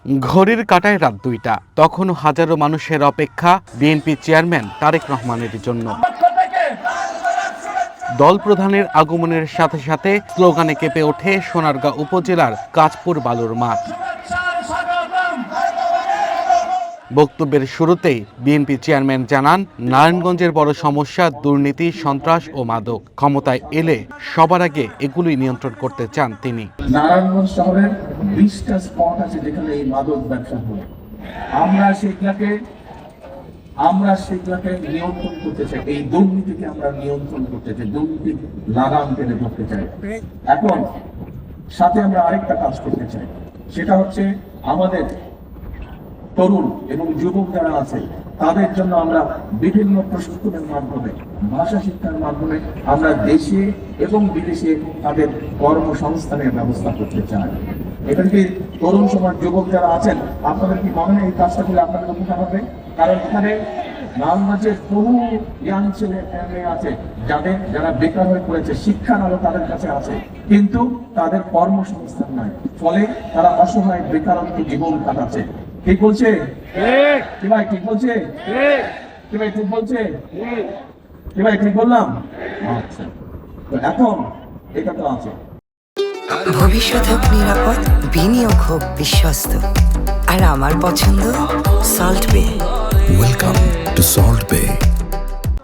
ঘড়ির কাঁটায় রাত ২টা, তখনও হাজারো মানুষের অপেক্ষা বিএনপি চেয়ারম্যান তারেক রহমানের জন্য। দল প্রধানের আগমনের সাথে সাথে স্লোগানে কেঁপে ওঠে সোনারগাঁ উপজেলার কাঁচপুর বালুর মাঠ। বক্তব্যের শুরুতেই বিএনপি চেয়ারম্যান জানান, নারায়ণগঞ্জের বড় সমস্যা দুর্নীতি, সন্ত্রাস ও মাদক। ক্ষমতায় এলে সবার আগে এগুলোই নিয়ন্ত্রণ করতে চান তিনি। নারায়ণগঞ্জ শহরের 20টা স্পট আছে যেখানে এই মাদক ব্যবসা হয়। আমরা সেগুলাকে নিয়ন্ত্রণ করতে চাই, এই দুর্নীতিকে আমরা নিয়ন্ত্রণ করতে চাই, দুর্নীতি লাগাম টেনে ধরতে চাই। এখন সাথে আমরা আরেকটা কাজ করতে চাই, সেটা হচ্ছে আমাদের তরুণ এবং যুবক যারা আছে তাদের জন্য আমরা বিভিন্ন প্রশিক্ষণের মাধ্যমে, ভাষা শিক্ষার মাধ্যমে আমরা দেশে এবং বিদেশে তাদের কর্মসংস্থানের ব্যবস্থা করতে চাই। এখানে কি তরুণ সমাজ, যুবক যারা আছেন, আপনাদের কি মনে হয় এই কাজটা করলে আপনাদের উপকার হবে? কারণ এখানে নারায়ণগঞ্জের বহু ইয়াং ছেলে মেয়ে আছে যারা বেকার হয়ে পড়েছে, শিক্ষার আলো তাদের কাছে আছে কিন্তু তাদের কর্মসংস্থান নাই, ফলে তারা অসহায় বেকারত্ব জীবন কাটাচ্ছে। ঠিক বলছে? কি ভাই ঠিক বলছে? কি ভাই ঠিক বলছে? কি ভাই ঠিক বললাম? আচ্ছা, তো এখন এটা তো আছে। ভবিষ্যৎ হোক নিরাপদ, বিনিয়োগ হোক বিশ্বস্ত, আর আমার পছন্দ সল্ট বে। ওয়েলকাম টু সল্ট বে।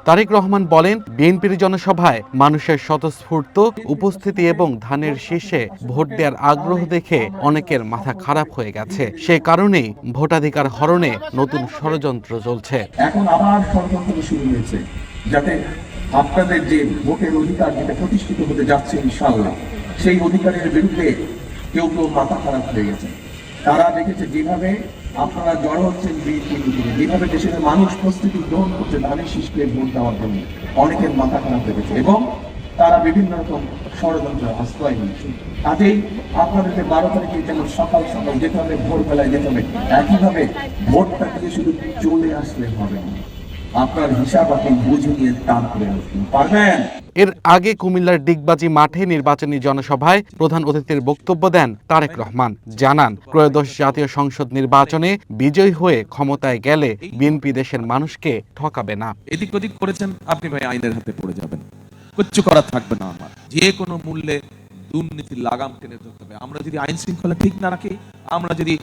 তারেক রহমান বলেন, বিএনপির জনসভায় মানুষের স্বতঃস্ফূর্ত উপস্থিতি এবং ধানের শীষে ভোট দেওয়ার আগ্রহ দেখে অনেকের মাথা খারাপ হয়ে গেছে। সে কারণেই ভোটাধিকার হরণে নতুন ষড়যন্ত্র চলছে। এখন আবার ষড়যন্ত্র শুরু হয়েছে যাতে আপনাদের যে ভোটের অধিকার যেটা প্রতিষ্ঠিত হতে যাচ্ছে ইনশাআল্লাহ, সেই অধিকারের বিরুদ্ধে কেউ মাথা খারাপ হয়ে গেছে। তারা দেখেছে যেভাবে আপনারা জড়ো হচ্ছেন যেভাবে দেশের মানুষ প্রস্তুতি গ্রহণ করছে ধানের শীষকে ভোট দেওয়ার জন্য, অনেকের মাথা খারাপ হয়ে গেছে এবং তারা বিভিন্ন রকম ষড়যন্ত্র আশ্রয় নিয়েছে। কাজেই আপনাদেরকে 12 তারিখে যেমন সকাল সকাল যেতে হবে, ভোরবেলায় যেতে হবে, একইভাবে ভোটটা দিয়ে শুধু চলে আসলে হবে না, আপনার হিসাব আপনি বুঝে নিয়ে তারপরে আসবেন, পারবেন? এর আগে কুমিল্লার ডিগবাজি মাঠে নির্বাচনী জনসভায় প্রধান অতিথির বক্তব্য দেন তারেক রহমান। জানান, ত্রয়োদশ জাতীয় সংসদ নির্বাচনে বিজয়ী হয়ে ক্ষমতায় গেলে বিএনপি দেশের মানুষকে ঠকাবে না। এদিক ওদিক করেছেন আপনি ভাই আইনের হাতে পড়ে যাবেন, কিচ্ছু করা থাকবে না। আমার যে কোনো মূল্যে দুর্নীতির লাগাম টেনে ধরতে হবে। আমরা যদি আইন শৃঙ্খলা ঠিক না রাখি, আমরা যদি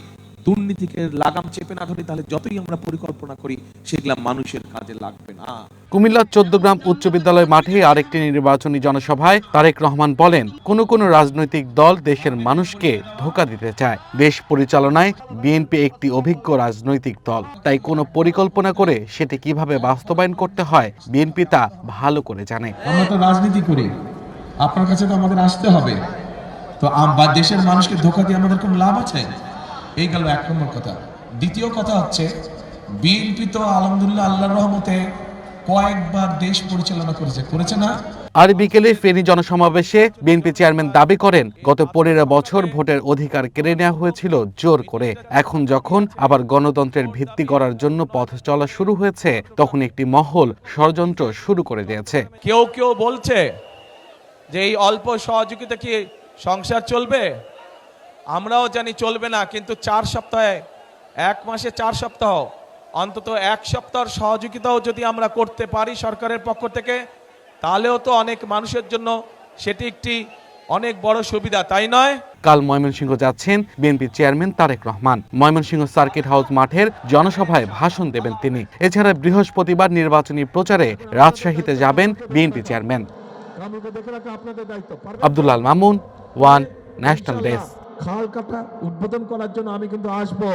দুর্নীতিকে লাগাম চেপে না ধরি, তাহলে যতই আমরা পরিকল্পনা করি সেগুলা মানুষের কাজে লাগবে না। কুমিল্লার 14 গ্রাম উচ্চ বিদ্যালয় মাঠে আরেকটি নির্বাচনী জনসভায় তারেক রহমান বলেন, কোন রাজনৈতিক দল দেশের মানুষকে ধোঁকা দিতে চায়। দেশ পরিচালনায় বিএনপি একটি অভিজ্ঞ রাজনৈতিক দল, তাই কোনো পরিকল্পনা করে সেটি কিভাবে বাস্তবায়ন করতে হয় বিএনপি তা ভালো করে জানে। আমরা তো রাজনীতি করি, আপনার কাছে তো আমাদের আসতে হবে, তো দেশের মানুষকে ধোঁকা দিয়ে আমাদের কোনো লাভ আছে? এই গেল 1 নম্বর কথা। দ্বিতীয় কথা হচ্ছে, বিএনপি তো আলহামদুলিল্লাহ আল্লাহর রহমতে কয়েকবার দেশ পরিচালনা করেছে না? আর বিকেলে ফেনী জনসমাবেশে বিএনপি চেয়ারম্যান দাবি করেন, গত 15 বছর ভোটের অধিকার কেড়ে নেওয়া হয়েছিল জোর করে। এখন যখন আবার গণতন্ত্রের ভিত্তি করার জন্য পথ চলা শুরু হয়েছে, তখন একটি মহল ষড়যন্ত্র শুরু করে দিয়েছে। কেউ বলছে যে এই অল্প সহযোগিতা কি সংসার চলবে? আমরাও জানি চলবে না, কিন্তু 4 সপ্তাহে, 1 মাসে 4 সপ্তাহ, অন্তত 1 সপ্তাহের সহযোগিতাও যদি আমরা করতে পারি সরকারের পক্ষ থেকে, তাহলেও তো অনেক মানুষের জন্য সেটি একটি অনেক বড় সুবিধা, তাই নয়? কাল ময়মনসিংহ যাচ্ছেন BNP chairman Tarique Rahman. Mymensingh circuit house মাঠের জনসভায় ভাষণ দেবেন তিনি। এছাড়া বৃহস্পতিবার নির্বাচনী প্রচারে রাজশাহীতে যাবেন BNP chairman. Abdullah Al Mamun, one national desk. খাল কাটা উদ্বোধন করার জন্য আমি কিন্তু আসবো।